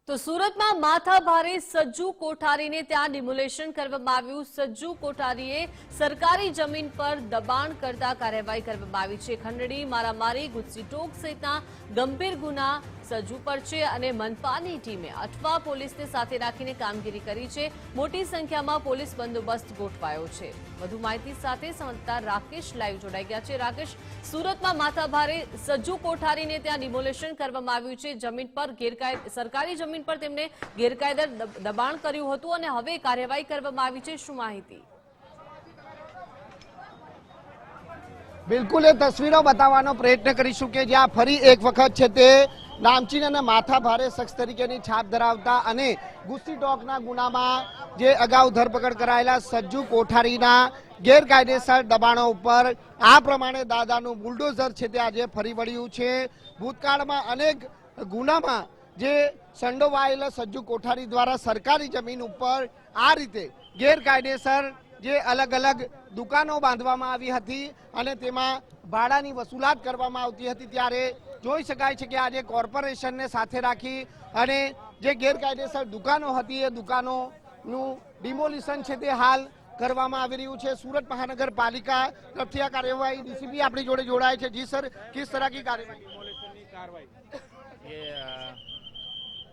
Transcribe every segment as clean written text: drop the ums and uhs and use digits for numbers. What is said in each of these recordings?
તો સુરતમાં માથાભારે સજ્જુ કોઠારીને ત્યાં ડિમોલેશન કરવામાં આવ્યું। સજ્જુ કોઠારીએ સરકારી જમીન પર દબાણ કરતા કાર્યવાહી કરવામાં આવી છે। ખંડણી, મારામારી, ગુસ્સીટોક સહિતના ગંભીર ગુના સજ્જુ પર છે અને મનપાની ટીમે અઠવા પોલીસને સાથે રાખીને કામગીરી કરી છે। મોટી સંખ્યામાં પોલીસ બંદોબસ્ત ગોઠવાયો છે। વધુ માહિતી સાથે સંવાદદાતા રાકેશ લાઈવ જોડાઈ ગયા છે। રાકેશ, સુરતમાં માથાભારે સજ્જુ કોઠારીને ત્યાં ડિમોલેશન કરવામાં આવ્યું છે। જમીન પર સરકારી જમીન પર તેમને ગેરકાયદેસર દબાણ કર્યું હતું અને હવે કાર્યવાહી કરવામાં આવી છે। શું માહિતી? બિલકુલ એ તસવીરો બતાવવાનો પ્રયત્ન કરીશું કે જ્યાં ફરી એક વખત છે તે નામચીન અને માથાભારે શખ્સ તરીકેની છાપ ધરાવતા અને ગુસ્સી ટોકના ગુનામાં જે અગાઉ ધરપકડ કરાયેલા સજ્જુ કોઠારીના ગેરકાયદેસર દબાણો ઉપર આ પ્રમાણે દાદાનું બુલડોઝર છે તે આજે ફરી વળ્યું છે। ભૂતકાળમાં અનેક ગુનામાં જે સંડોવાયેલા સજ્જુ કોઠારી દ્વારા સરકારી જમીન ઉપર આ રીતે ગેરકાયદેસર જે અલગ અલગ દુકાનો બાંધવામાં આવી હતી અને તેમાં ભાડાની વસૂલાત કરવામાં આવતી હતી, ત્યારે જોઈ શકાય છે કે આજે કોર્પોરેશનને સાથે રાખી અને જે ગેરકાયદેસર દુકાનો હતી એ દુકાનોનું ડિમોલિશન છે તે હાલ કરવામાં આવી રહ્યું છે। સુરત મહાનગરપાલિકા તરફથી આ કાર્યવાહી ડીસીપી આપણી જોડે જોડાય છે। जी सर, किस तरह की कार्रवाई? ये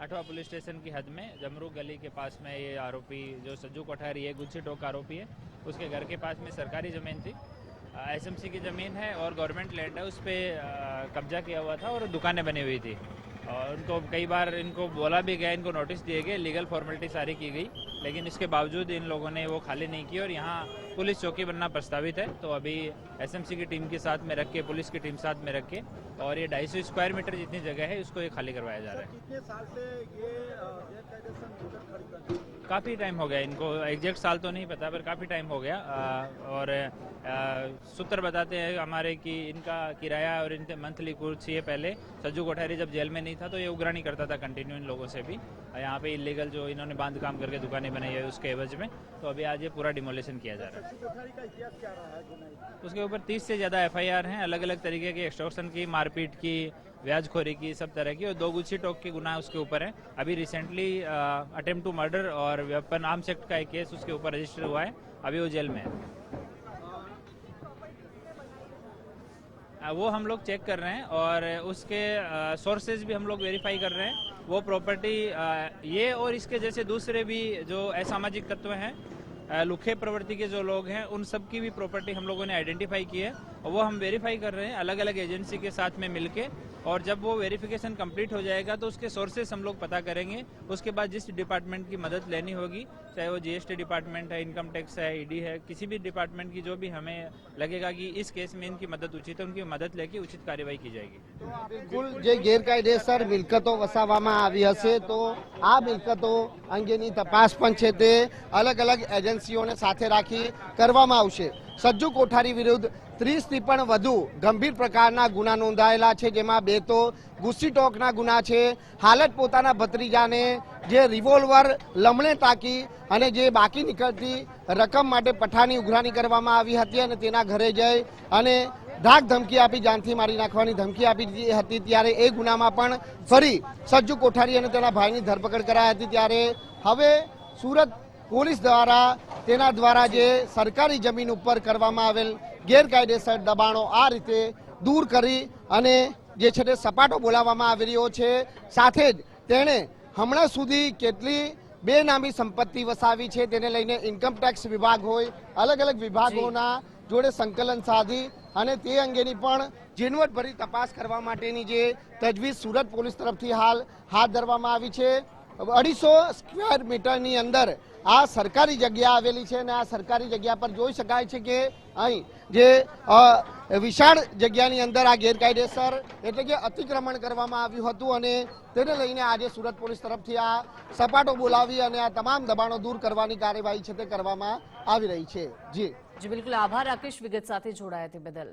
अठवा पुलिस स्टेशन की हद में जमरू गली के पास में ये आरोपी जो सज्जू कोठारी है, गुस्सी टोक आरोपी है, उसके घर के पास में सरकारी ज़मीन थी, एसएमसी की ज़मीन है और गवर्नमेंट लैंड है, उस पर कब्जा किया हुआ था और दुकानें बनी हुई थी। और उनको कई बार इनको बोला भी गया, इनको नोटिस दिए गए, लीगल फॉर्मेलिटी सारी की गई, लेकिन इसके बावजूद इन लोगों ने वो खाली नहीं की और यहाँ पुलिस चौकी बनना प्रस्तावित है। तो अभी एसएमसी की टीम के साथ में रख के, पुलिस की टीम साथ में रख के और ये 250 स्क्वायर मीटर जितनी जगह है उसको ये खाली करवाया जा रहा है। कितने साल से ये काफ़ी टाइम हो गया इनको, एग्जैक्ट साल तो नहीं पता पर काफ़ी टाइम हो गया। और सूत्र बताते हैं हमारे कि इनका किराया और इनके मंथली कुछ ये पहले सज्जू कोठारी जब जेल में नहीं था तो ये उग्राणी करता था कंटिन्यू इन लोगों से भी। यहाँ पे इलीगल जो इन्होंने बांध काम करके दुकानें बनाई है उसके एवज में, तो अभी आज ये पूरा डिमोलेशन किया जा रहा है। उसके ऊपर 30 से ज़्यादा FIR हैं, अलग अलग तरीके की एक्सटॉर्शन की, मारपीट की, ब्याजखोरी की, सब तरह की, और 2 गुस्सी टोक के गुनाह उसके ऊपर हैं। अभी रिसेंटली अटेम्प्ट टू मर्डर और वेपन आर्म्स एक्ट का एक केस उसके ऊपर रजिस्टर हुआ है, अभी वो जेल में है। वो हम लोग चेक कर रहे हैं और उसके सोर्सेज भी हम लोग वेरीफाई कर रहे हैं। वो प्रॉपर्टी ये और इसके जैसे दूसरे भी जो असामाजिक तत्व हैं, लुखे प्रवृत्ति के जो लोग हैं, उन सब की भी प्रॉपर्टी हम लोगों ने आइडेंटिफाई की है और वो हम वेरीफाई कर रहे हैं अलग अलग एजेंसी के साथ में मिलके। और जब वो वेरिफिकेशन कंप्लीट हो जाएगा तो उसके सोर्सेस हम लोग पता करेंगे। उसके बाद जिस डिपार्टमेंट की मदद लेनी होगी, चाहे वो GST डिपार्टमेंट है, इनकम टैक्स है, ED है, किसी भी डिपार्टमेंट की जो भी हमें लगेगा कि इस केस में इनकी मदद उचित है, उनकी मदद लेके उचित कार्यवाही की जाएगी। બિલકુલ જે ગેરકાયદેસર મિલકતો વસાવવામાં આવી હશે તો આ મિલકતો અંગેની તપાસ પણ છે તે અલગ અલગ એજન્સીઓને સાથે રાખી કરવામાં આવશે। સજ્જુ કોઠારી વિરુદ્ધ 30 થી પણ વધુ ગંભીર પ્રકારના ગુના નોંધાયેલા છે, જેમાં 2 તો ગુસ્સી ટોકના ગુના છે। હાલત પોતાના ભત્રીજાને જે રિવોલ્વર લમણે તાકી અને જે બાકી નીકળતી રકમ માટે પઠાની ઉઘરાણી કરવામાં આવી હતી અને તેના ઘરે જઈ અને ધાક ધમકી આપી જાનથી મારી નાખવાની ધમકી આપી હતી, ત્યારે એ ગુનામાં પણ ફરી સજ્જુ કોઠારી અને તેના ભાઈની ધરપકડ કરાઈ હતી। ત્યારે હવે સુરત પોલીસ દ્વારા તેના દ્વારા જે સરકારી જમીન ઉપર કરવામાં આવેલ ગેરકાયદેસર દબાણો આ રીતે દૂર કરી અને જે છે તે સપાટો બોલાવવામાં આવી રહ્યો છે। સાથે જ તેણે હમણાં સુધી કેટલી બેનામી સંપત્તિ વસાવી છે તેને લઈને ઇન્કમ ટેક્સ વિભાગ હોય, અલગ અલગ વિભાગોના જોડે સંકલન સાધી અને તે અંગેની પણ ઝીણવટભરી તપાસ કરવા માટેની જે તજવીજ સુરત પોલીસ તરફથી હાલ હાથ ધરવામાં આવી છે। 250 સ્ક્વેર મીટરની અંદર આ સરકારી જગ્યા આવેલી છે અને આ સરકારી જગ્યા પર જોઈ શકાય છે કે અહીં જે વિશાળ જગ્યાની અંદર આ ગેરકાયદેસર એટલે કે અતિક્રમણ કરવામાં આવ્યું હતું અને તેને લઈને આજે સુરત પોલીસ તરફથી આ સપાટો બોલાવી અને આ તમામ દબાણો દૂર કરવાની કાર્યવાહી છે તે કરવામાં આવી રહી છે। જી બિલકુલ, આભાર રાકેશ વિગત સાથે જોડાયા તે બદલ।